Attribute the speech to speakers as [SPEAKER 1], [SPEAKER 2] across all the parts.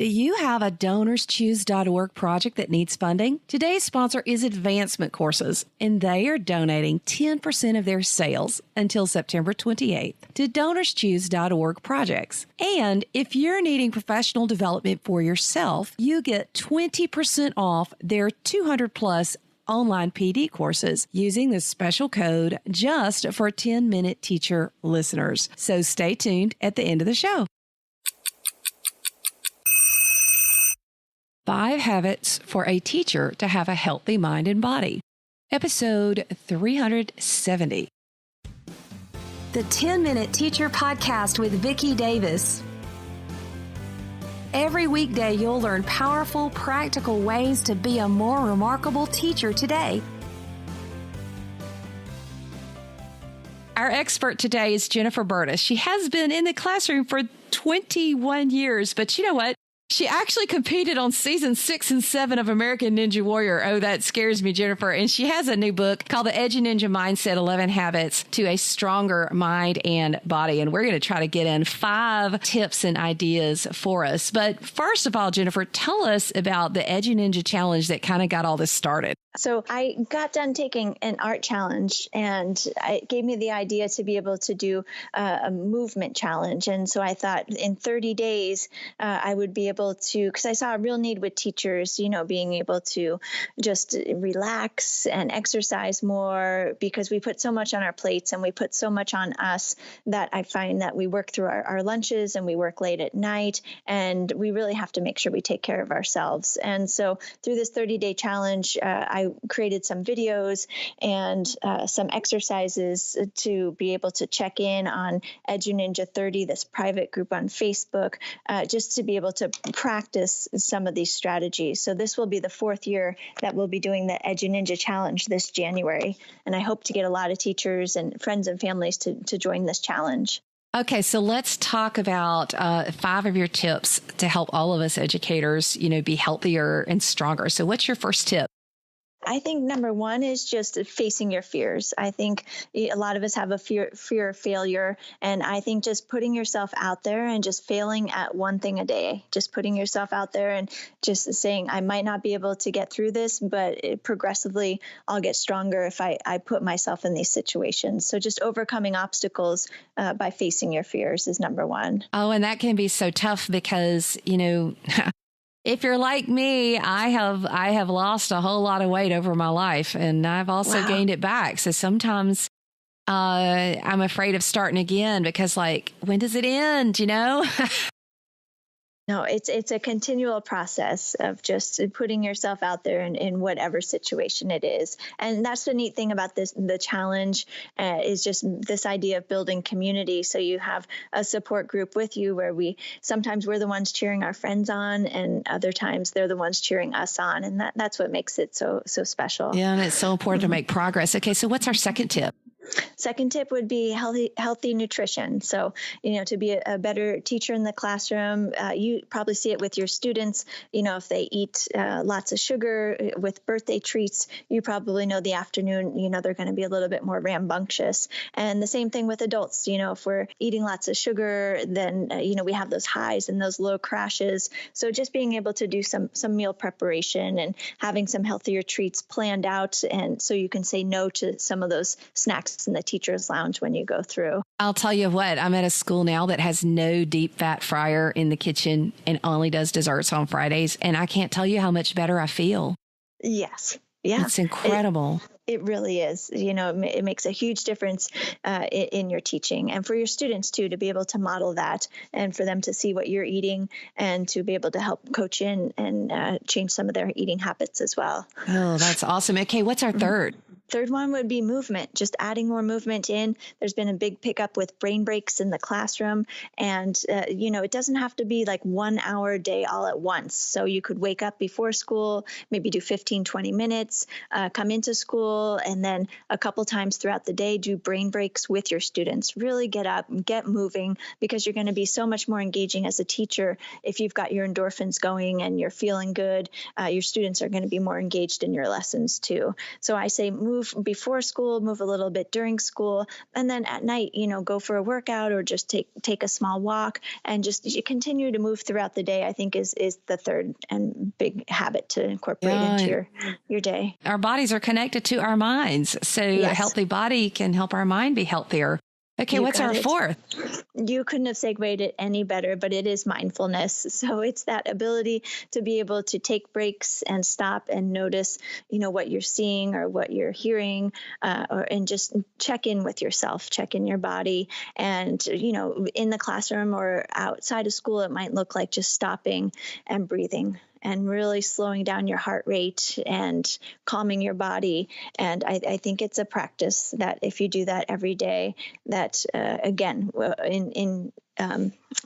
[SPEAKER 1] Do you have a DonorsChoose.org project that needs funding? Today's sponsor is Advancement Courses, and they are donating 10% of their sales until September 28th to DonorsChoose.org projects. And if you're needing professional development for yourself, you get 20% off their 200-plus online PD courses using this special code just for 10-minute teacher listeners. So stay tuned at the end of the show. 5 Habits for a Teacher to Have a Healthy Mind and Body. Episode 370. The 10-Minute Teacher Podcast with Vicki Davis. Every weekday, you'll learn powerful, practical ways to be a more remarkable teacher today. Our expert today is Jennifer Burdis. She has been in the classroom for 21 years, but you know what? She actually competed on season 6 and 7 of American Ninja Warrior. Oh, that scares me, Jennifer. And she has a new book called The Edgy Ninja Mindset, 11 Habits to a Stronger Mind and Body. And we're going to try to get in 5 tips and ideas for us. But first of all, Jennifer, tell us about the Edgy Ninja Challenge that kind of got all this started.
[SPEAKER 2] So I got done taking an art challenge, and it gave me the idea to be able to do a movement challenge. And so I thought in 30 days, I would be able to, because I saw a real need with teachers, being able to just relax and exercise more, because we put so much on our plates and we put so much on us that I find that we work through our lunches and we work late at night, and we really have to make sure we take care of ourselves. And so through this 30-day challenge, I created some videos and some exercises to be able to check in on Edu Ninja 30, this private group on Facebook, just to be able to practice some of these strategies. So this will be the 4th year that we'll be doing the Edu Ninja Challenge this January. And I hope to get a lot of teachers and friends and families to join this challenge.
[SPEAKER 1] Okay, so let's talk about 5 of your tips to help all of us educators, be healthier and stronger. So what's your first tip?
[SPEAKER 2] I think number 1 is just facing your fears. I think a lot of us have a fear of failure. And I think just putting yourself out there and just failing at one thing a day, just putting yourself out there and just saying, I might not be able to get through this, but progressively I'll get stronger if I put myself in these situations. So just overcoming obstacles by facing your fears is number 1.
[SPEAKER 1] Oh, and that can be so tough because, if you're like me, I have lost a whole lot of weight over my life, and I've also gained it back. So sometimes I'm afraid of starting again because, when does it end?
[SPEAKER 2] No, it's a continual process of just putting yourself out there in whatever situation it is. And that's the neat thing about the challenge is just this idea of building community. So you have a support group with you where sometimes we're the ones cheering our friends on, and other times they're the ones cheering us on. And that's what makes it so special.
[SPEAKER 1] Yeah, and it's so important to make progress. Okay, so what's our second tip?
[SPEAKER 2] Second tip would be healthy nutrition. So, to be a better teacher in the classroom, you probably see it with your students. If they eat lots of sugar with birthday treats, you probably know the afternoon, they're going to be a little bit more rambunctious. And the same thing with adults. If we're eating lots of sugar, then, we have those highs and those low crashes. So just being able to do some meal preparation and having some healthier treats planned out. And so you can say no to some of those snacks in the teacher's lounge when you go through.
[SPEAKER 1] I'll tell you what, I'm at a school now that has no deep fat fryer in the kitchen and only does desserts on Fridays. And I can't tell you how much better I feel.
[SPEAKER 2] Yes. Yeah.
[SPEAKER 1] It's incredible.
[SPEAKER 2] It really is. It makes a huge difference in your teaching, and for your students too, to be able to model that and for them to see what you're eating and to be able to help coach in and change some of their eating habits as well.
[SPEAKER 1] Oh, that's awesome. Okay. What's our third?
[SPEAKER 2] Third one would be movement, just adding more movement in. There's been a big pickup with brain breaks in the classroom. And, it doesn't have to be like 1 hour a day all at once. So you could wake up before school, maybe do 15, 20 minutes, come into school, and then a couple times throughout the day, do brain breaks with your students. Really get up, get moving, because you're going to be so much more engaging as a teacher if you've got your endorphins going and you're feeling good. Your students are going to be more engaged in your lessons too. So I say move move before school, move a little bit during school, and then at night, go for a workout or just take a small walk, and just you continue to move throughout the day, I think is the third and big habit to incorporate into your day.
[SPEAKER 1] Our bodies are connected to our minds. So a healthy body can help our mind be healthier. Okay, what's our fourth?
[SPEAKER 2] You couldn't have segued it any better, but it is mindfulness. So it's that ability to be able to take breaks and stop and notice, what you're seeing or what you're hearing, and just check in with yourself, check in your body. And, in the classroom or outside of school, it might look like just stopping and breathing and really slowing down your heart rate and calming your body. And I think it's a practice that if you do that every day, that again, in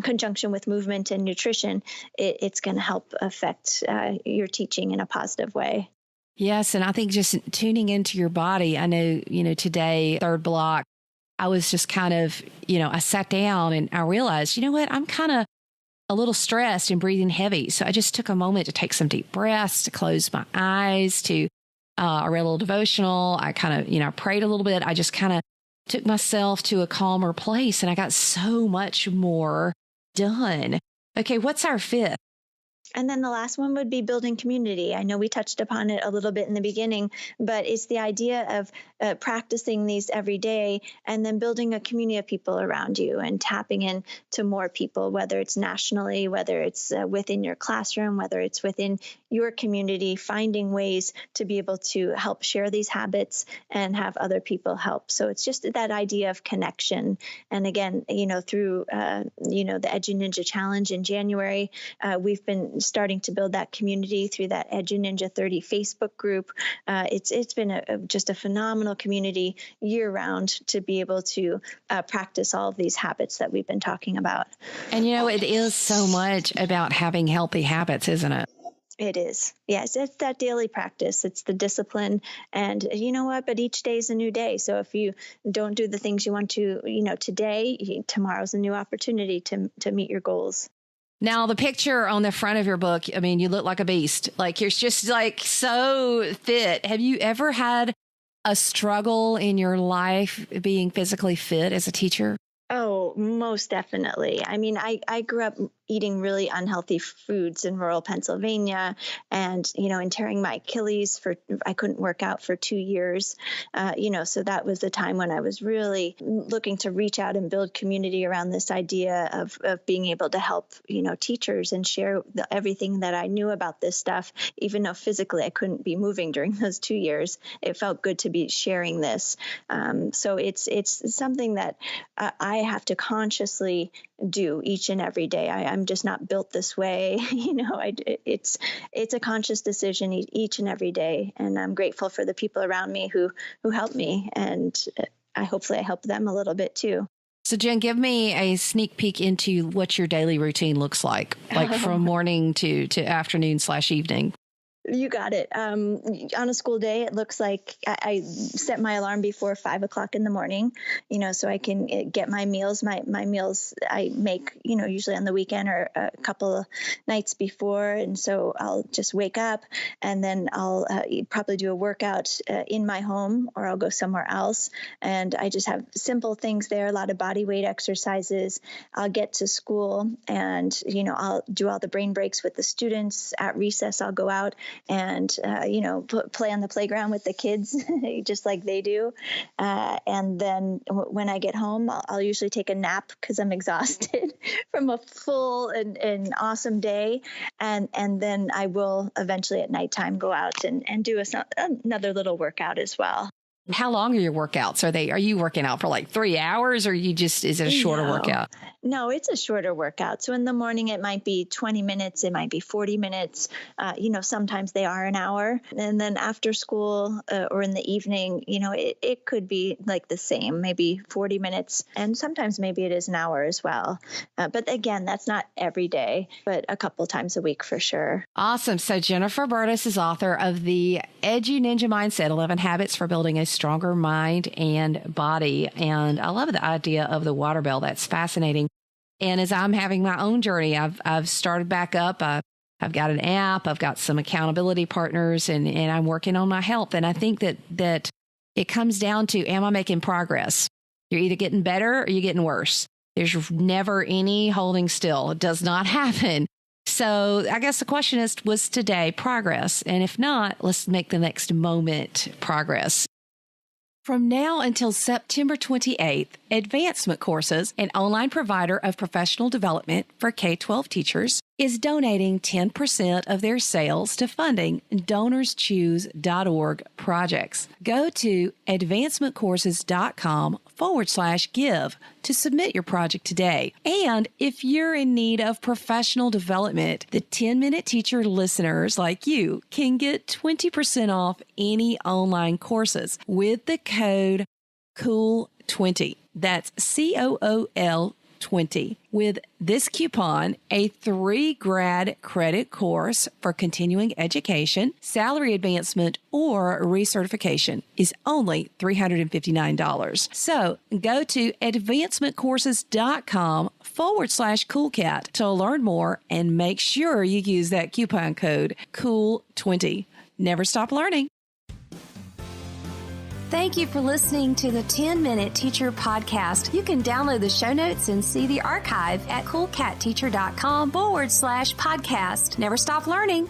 [SPEAKER 2] conjunction with movement and nutrition, it's going to help affect your teaching in a positive way.
[SPEAKER 1] Yes. And I think just tuning into your body, I know, today, third block, I was just kind of, I sat down and I realized, I'm kind of a little stressed and breathing heavy. So I just took a moment to take some deep breaths, to close my eyes, I read a little devotional. I kind of, I prayed a little bit. I just kind of took myself to a calmer place, and I got so much more done. Okay, what's our fifth?
[SPEAKER 2] And then the last one would be building community. I know we touched upon it a little bit in the beginning, but it's the idea of practicing these every day and then building a community of people around you and tapping in to more people, whether it's nationally, whether it's within your classroom, whether it's within your community, finding ways to be able to help share these habits and have other people help. So it's just that idea of connection. And again, through, the Edu Ninja Challenge in January, we've been starting to build that community through that Edu Ninja 30 Facebook group. It's been just a phenomenal community year round to be able to practice all of these habits that we've been talking about.
[SPEAKER 1] And it is so much about having healthy habits, isn't it?
[SPEAKER 2] It is. Yes, it's that daily practice. It's the discipline. And you know what? But each day is a new day. So if you don't do the things you want to, today, tomorrow's a new opportunity to meet your goals.
[SPEAKER 1] Now, the picture on the front of your book, you look like a beast. Like, you're just like so fit. Have you ever had a struggle in your life being physically fit as a teacher?
[SPEAKER 2] Oh, most definitely. I grew up eating really unhealthy foods in rural Pennsylvania and, and tearing my Achilles I couldn't work out for 2 years. So that was the time when I was really looking to reach out and build community around this idea of being able to help, teachers and share everything that I knew about this stuff, even though physically I couldn't be moving during those 2 years. It felt good to be sharing this. So it's something that I have to consciously do each and every day. I'm just not built this way. It's a conscious decision each and every day. And I'm grateful for the people around me who help me. And hopefully I help them a little bit too.
[SPEAKER 1] So Jen, give me a sneak peek into what your daily routine looks like from morning to afternoon/evening.
[SPEAKER 2] You got it. On a school day, it looks like I set my alarm before 5 o'clock in the morning, so I can get my meals. My meals I make, usually on the weekend or a couple of nights before. And so I'll just wake up and then I'll probably do a workout in my home, or I'll go somewhere else. And I just have simple things there, a lot of body weight exercises. I'll get to school and, I'll do all the brain breaks with the students. At recess, I'll go out and, play on the playground with the kids, just like they do. And then when I get home, I'll usually take a nap because I'm exhausted from a full and awesome day. And then I will eventually at nighttime go out and do another little workout as well.
[SPEAKER 1] How long are your workouts? Are you working out for like 3 hours, or is it a shorter workout?
[SPEAKER 2] No, it's a shorter workout. So in the morning, it might be 20 minutes. It might be 40 minutes. Sometimes they are an hour. And then after school or in the evening, it could be like the same, maybe 40 minutes. And sometimes maybe it is an hour as well. But again, that's not every day, but a couple times a week for sure.
[SPEAKER 1] Awesome. So Jennifer Burdis is author of the Edu Ninja Mindset, 11 Habits for Building a Stronger Mind and Body. And I love the idea of the water bell. That's fascinating. And as I'm having my own journey, I've started back up. I've got an app. I've got some accountability partners, and I'm working on my health. And I think that It comes down to, am I making progress? You're either getting better or you're getting worse. There's never any holding still. It does not happen. So I guess the question is, was today progress? And if not, let's make the next moment progress. From now until September 28th, Advancement Courses, an online provider of professional development for K-12 teachers, is donating 10% of their sales to funding DonorsChoose.org projects. Go to advancementcourses.com/give to submit your project today. And if you're in need of professional development, the 10-Minute Teacher listeners like you can get 20% off any online courses with the code COOL20. That's COOL 20. With this coupon, a 3 grad credit course for continuing education, salary advancement, or recertification is only $359. So go to advancementcourses.com/coolcat to learn more and make sure you use that coupon code COOL20. Never stop learning. Thank you for listening to the 10-Minute Teacher Podcast. You can download the show notes and see the archive at coolcatteacher.com/podcast. Never stop learning.